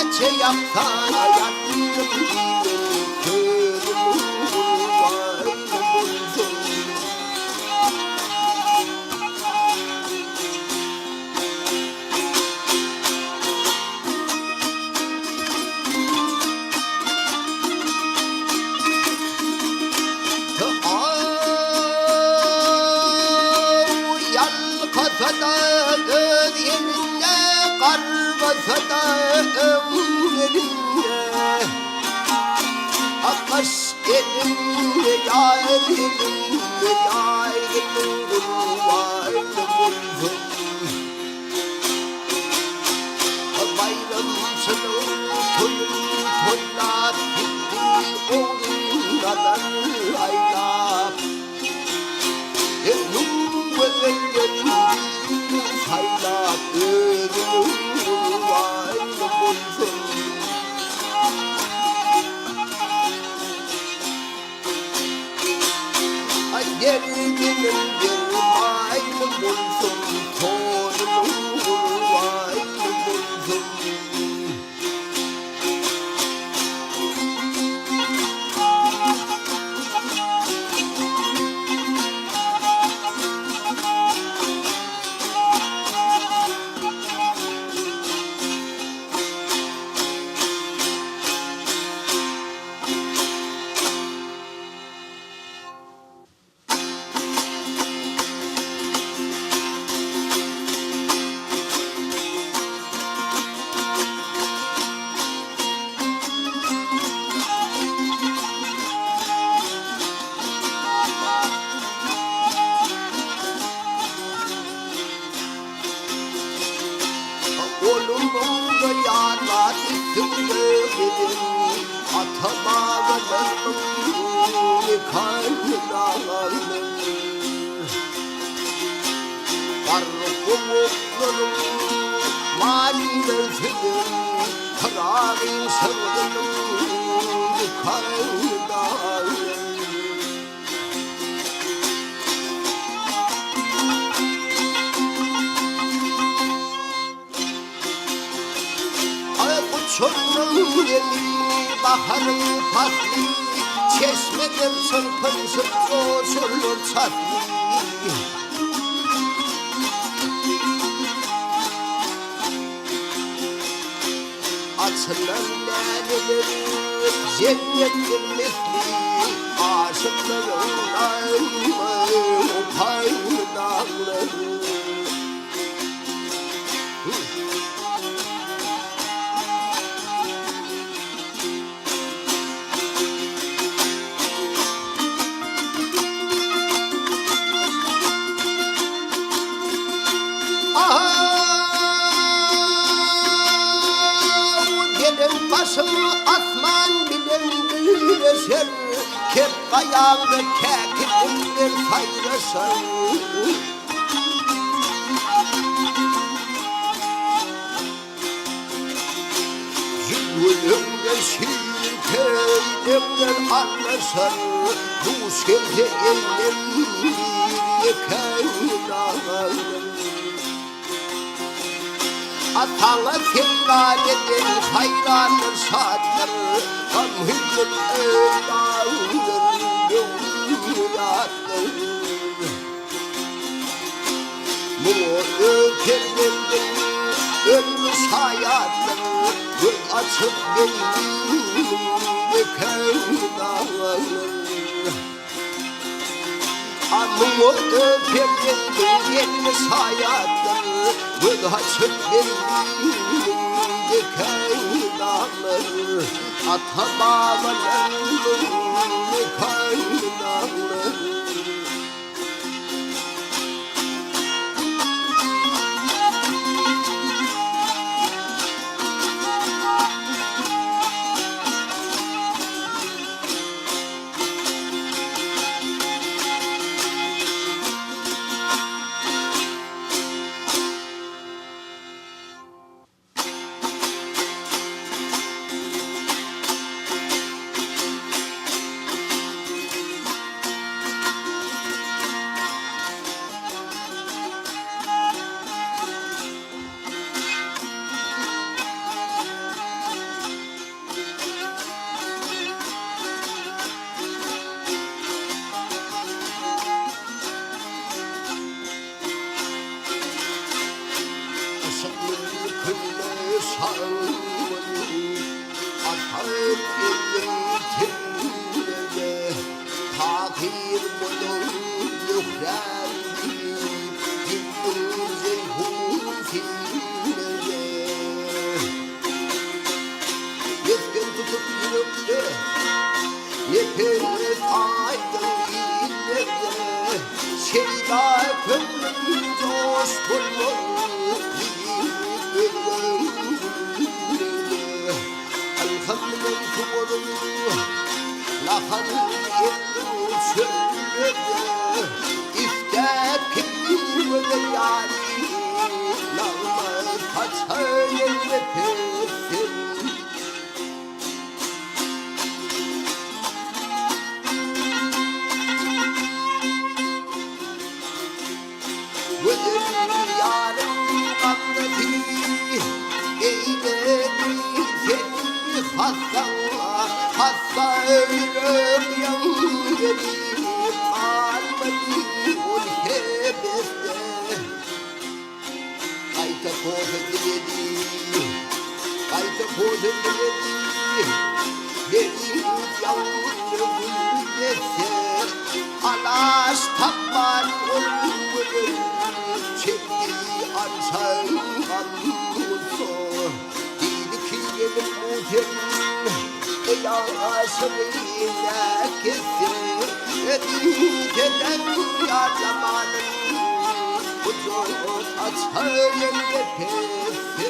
gece yaktana yandım körüm var buldum. Yerinde kar basada yerinde Akaş elimde yar elimde yar elimde var buldum. Bayramsızın toyun toylar gitti oğlundan aylak Haylak ölüm var buldum. Ay geldiğim bir ayrı buldum. Torunum var buldum. Oğlumun da yarlar üstümde benim Atamağımın karnıdanım Karkumuklarım manilezim Kararın sarılım karnıdanım Çorlu'nun yeli, baharın patlı Çeşmeden sırpın sırpı çorlu çatlı Açılan laleleri cennetin misli Aşıkların aynı paylı dağları Başımı asman bilen bir eser Kep ayağımda kekilimdir sayrasan Zülümde şirketimden anlasan Bu şerde elim bir yeken dağlarım Atana seyran edin hayranır saatler Gamhüllüm övdağıdır dünyatlar Bu ökerdendir ölmüş hayatlar Yol açıp benim döken dağlarım Ammo ökerdendir ölmüş hayatlar Yol açıp benim döken dağlar Atabağlarım döken dağlar 상문 아타의 텐데 다길 모든 육란이 인생 홍신데 예편 두껍게 예편의 아이들인데 세리가 병는 조스골목 알함는 그거는 나한 예도 설레게 이스케피를 야리 나만 사차의 배신 야는 감나디 게이베니 세니 하사이를 영들이 알마니 올해베세 가이타 고생들이 가이타 고생들이 내리 양으로 물레세 아라스탑만 올무를 제기 안상한 무서 이리키게는 못했는 야성이 약했세 이제는 야자마는 부족 아차연의 배세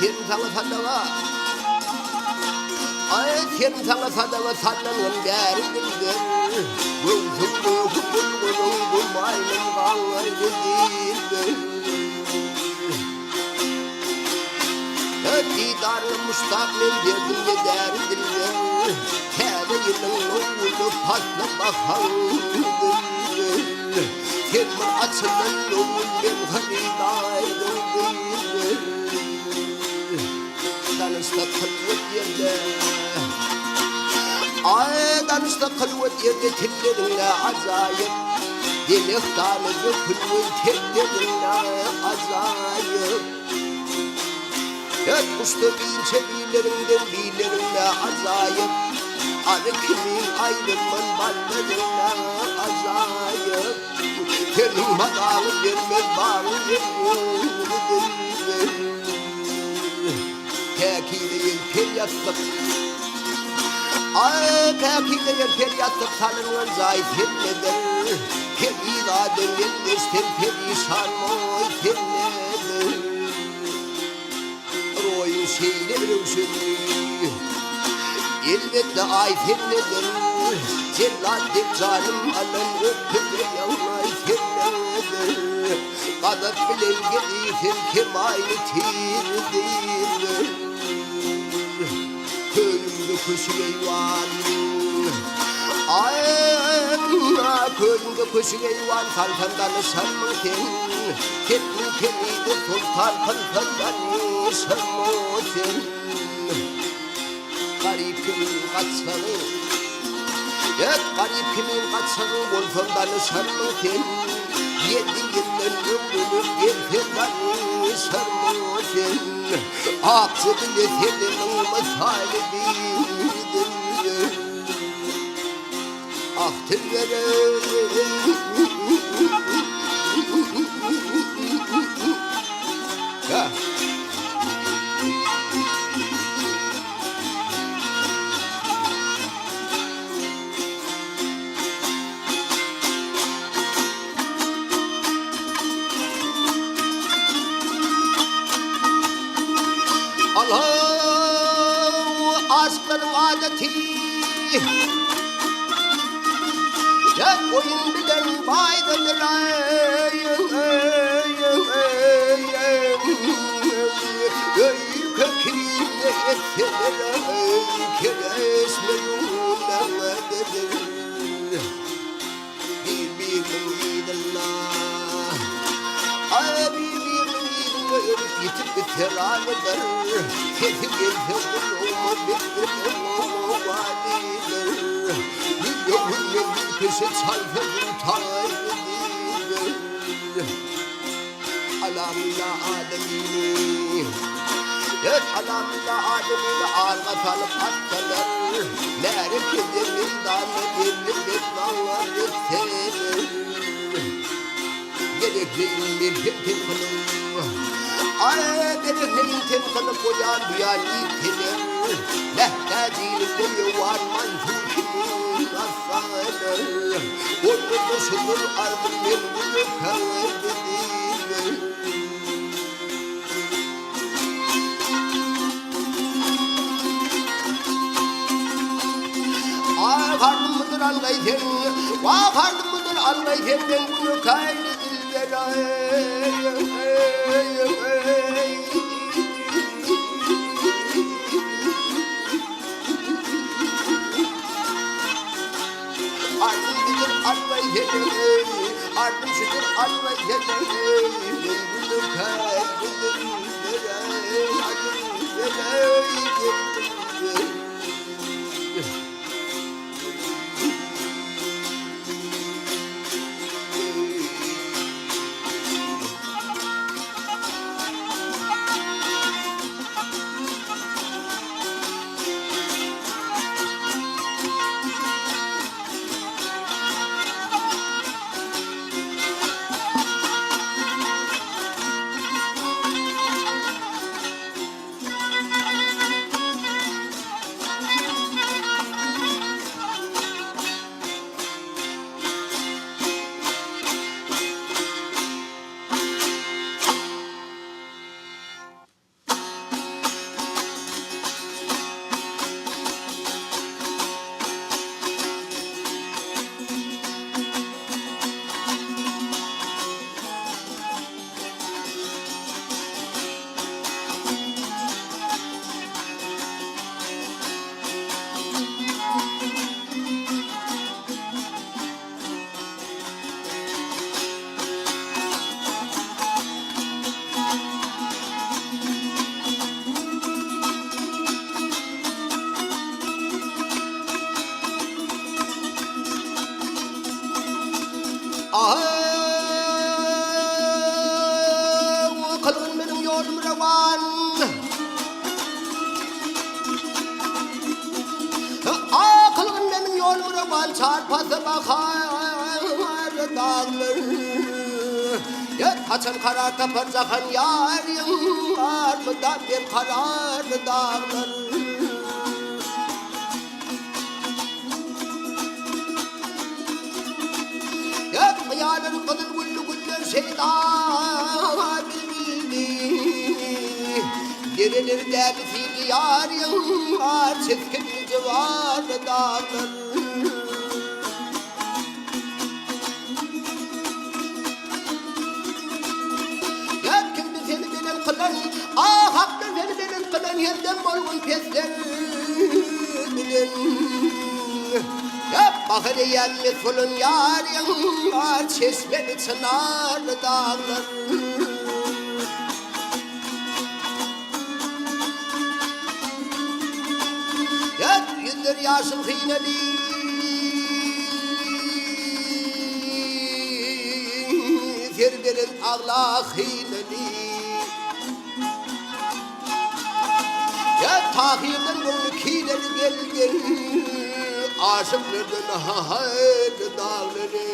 天上 살다가 아예天上 살다가 살는 건 배를 들들 gayrı değil. Didarlı mustakil derdim de derdinler. Tebe yılın oğlu patla bakandır. Temur açılan oğul ben halidaydım. Danışta kılvet yerde. Ay danışta kılvet yerde tillerinle acayip. Dilektanı dökülmüş tellerinle acayip. Usta bilçe billerinde acayip. Arı kimin ayrımın ballarında acayip. Tenin madalı vermez bağlı vermez. Tekiyle yelker yattık. Ay tekiyle yelker yattık. Tanrı'nın zayıf hemnedir. Peridaden gelmezken perişan oy temnedir. Oyun şeyle bir elbette aytenledir. Cellat canım alın öpüde yanay tenledir. Kadat bilen gelifim kim aynı tirdir. Köyümde kuşu eyvan. Ay köyümde kuşu eyvan. Kalkandan sarmıken ketmin kemiydi sultan kalkandan sarmıken. Garip kimin kaçsanı, garip kimin kaçsanı Wolf'umdan sarmıken. Yedi yılın ömrünü gerfedanı sarmıken. Aksı bile senimin misalidir. Ah tülverem. Ya. Allah'u aşkların adeti. Ya oyun bilen baydadır. Köküne etseler keresme yollardadır. Birbirini yidirler. Ay birbirini ölüp yitip bitiranıdır. Tefik elfedir olma beklerim validir. Bir yavun ve bir köşe çarpıdır tayridir. Alamına ademini alamına ademini argat alıp atsalar. Nere kezemin dağına birlik etmanlar etseler. Gerekliğin bir temkınım. Ay gerekliğin temkınım koyan duyan iteler. Lehtacilinde yuvan manzukimin asalar. Onurda şunur arbın ben bunu kaydedilir. Karnım mıdır anlayken, karnım mıdır anlayken ben bunu kaydedildir. Ardım bilir anlayken, ardım şudur anlayken ben bunu kaydedildir. Kılgın benim yolum revan. Kılgın benim yolum revan. Çarpası bakar dağlar. Kaçan karar tapar cahan yarim. Armıdan bir karar dağlar. Yarın kadın güllü güllü şeyda bilbildi. Dirilir de bir fil yarın var. Çetkin civarı dağlar. Ya kimdi seni benim kılan. Hakkı seni benim kılan. Yerden bolgun pesler bilin. Bakır yenmiş fulun yarın var. Çeşmeli çınarlı dağlar. Yüzdür yaşım hîneli. Firdirin ağla hîneli. Tahirden gönlü kîleri gelgen. Aşıklardan hayır dağları.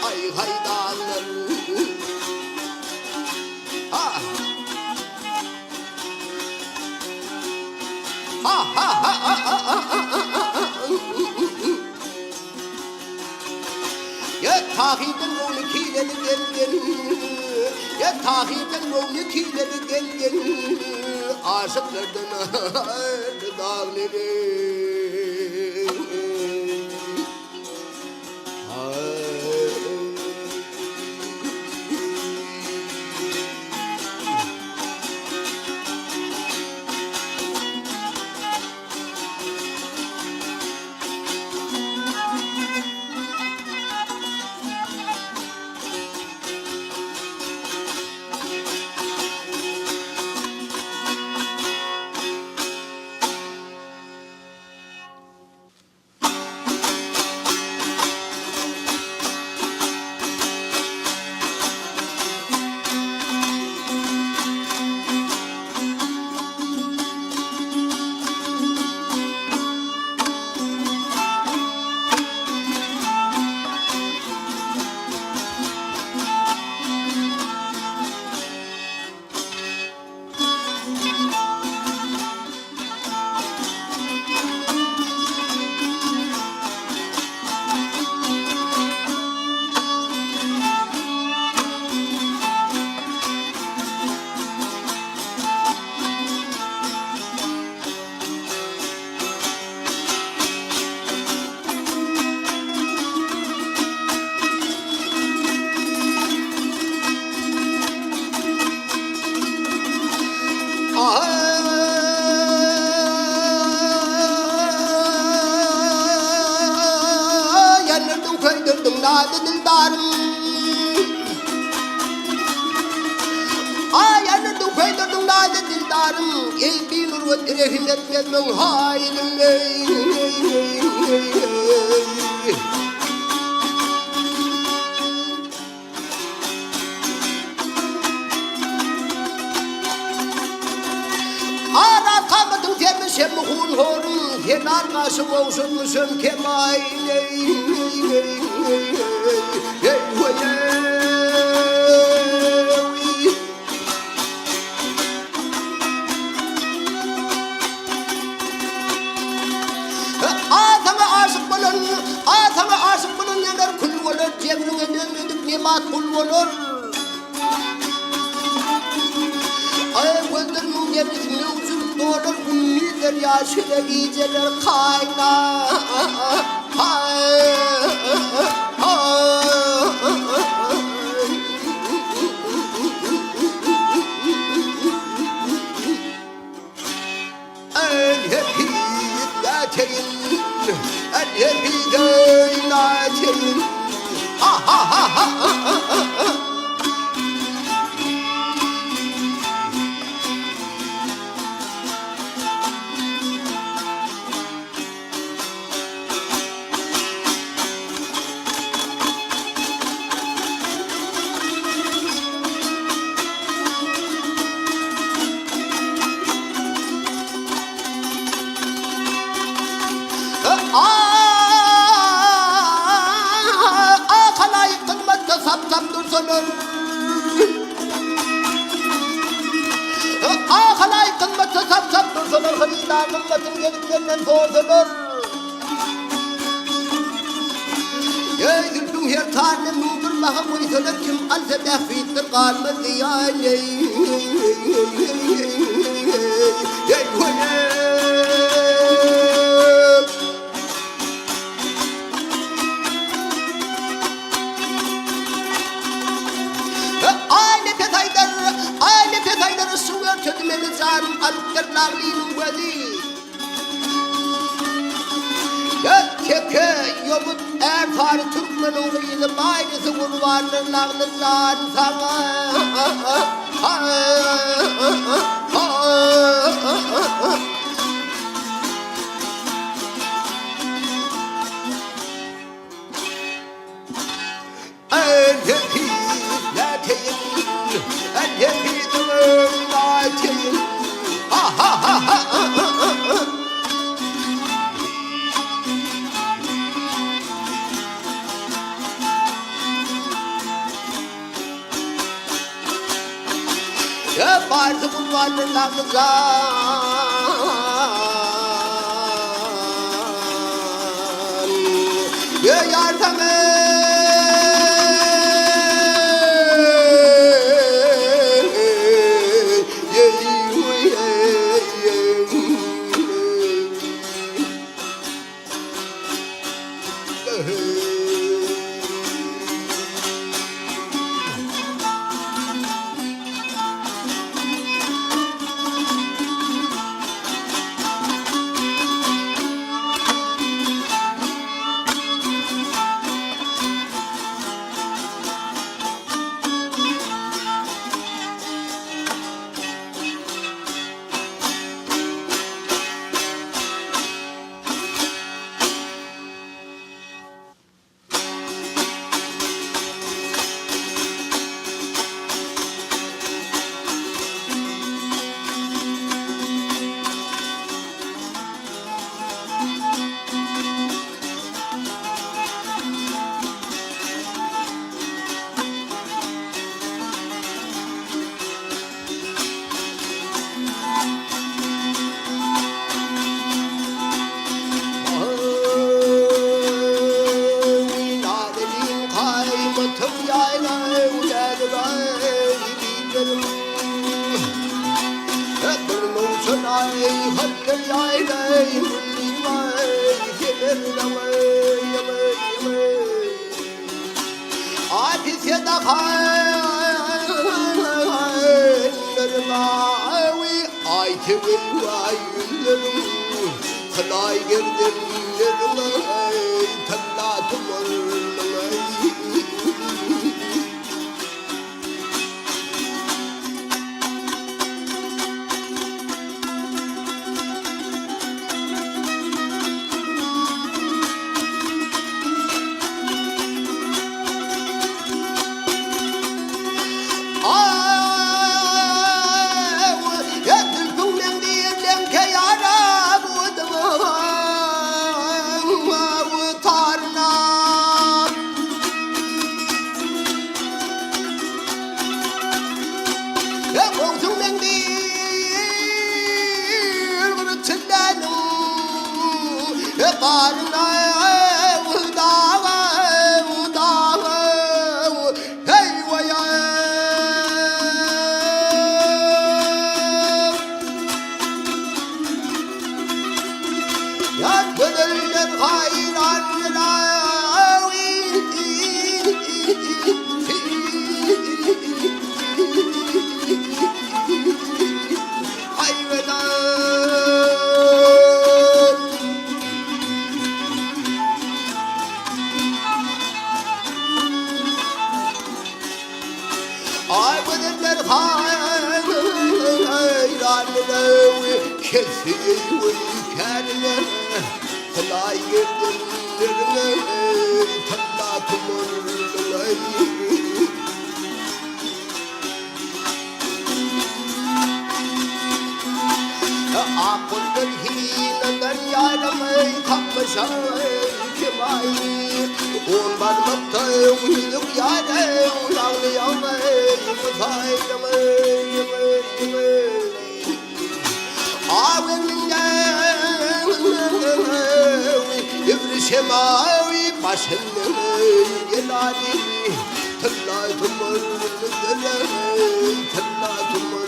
Ay hay dağları. Ha ha ha ha ha. Ya tahirden gönlü kîleri gelgen. Ya tahirden gönlü kîleri gelgen. Aşıklardan dağları. Yanırdım köydürdüm nadı dildarım. Yanırdım köydürdüm nadı dildarım. Ey bir nur ve direhim etmezmen hailim ey. Ara kalmadım temizim hun horum. Sen arkası olsun musun Kemal ey. Sana aşık bulun neler kul olur. Cemrine dönmedik nimat kul olur. Gözlerinin gemisi mevcut doğulur. Ünlü deryasıyla geceler kaynar. sap dursunlar. Halay kılması sap dursunlar. Hırıyla kılmasın geliklerinden sorsunlar. Zülfün her tanem nudur maha koysalar kim alsa dehfittir kalmaz diyale. Aile fedayları suver kötümeli zarım alıptır lağlinin vadi. Keke yobut erfari Türkmen'in gıydı maydesi kurbanın lağlı zarı sana. Bazı kulvarlarımıza yardım 온 발부터 우유득 야래 우랑리 양을 이무사이 양을 아웬냐 이브리세마위 맛있는 게나리 털라두물 털라두물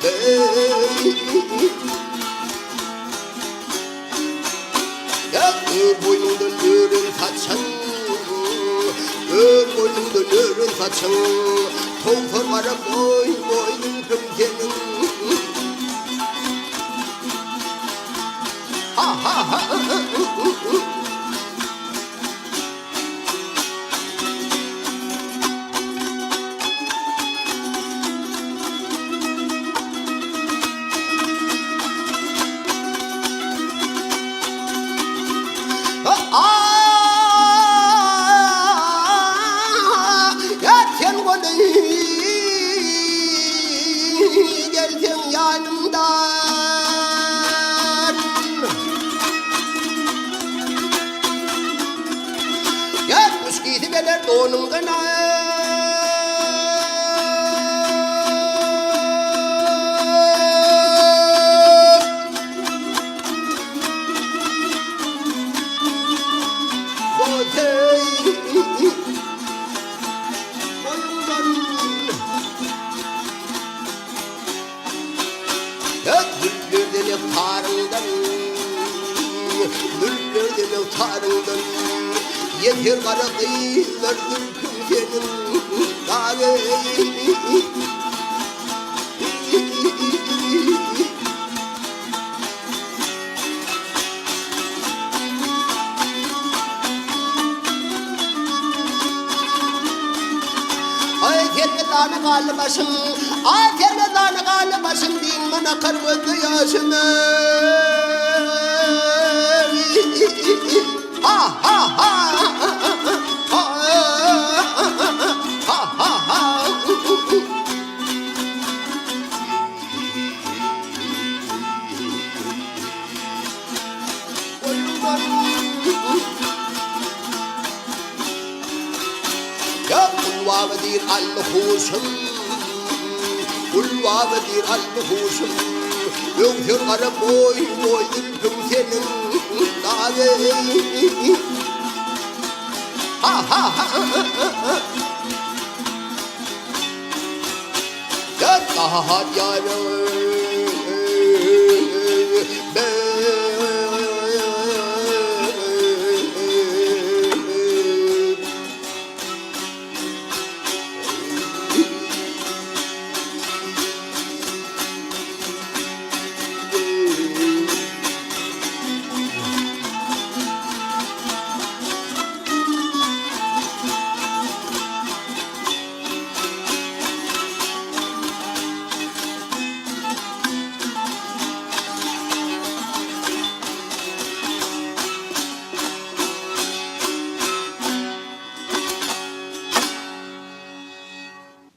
Ya boynundan örün saçın, boynundan örün saçın, toğsa var boy boynun senin. Ha ha ha. Gelsin yanımdan. Yatmış giydi beler donumdan. Tarımdan yeter kara kıyılar ürküm senin dağı. Ay kelle tane kalı başım, ay kelle tane kalı başım din bana kırmızı yaşımı. Ha ha ha ha ha ha ha. Ya kulvavedir al-huşum, kulvavedir al-huşum. Yoktur kara boy boy ülküm senin dağı. Ha ha ha. Ya daha yarım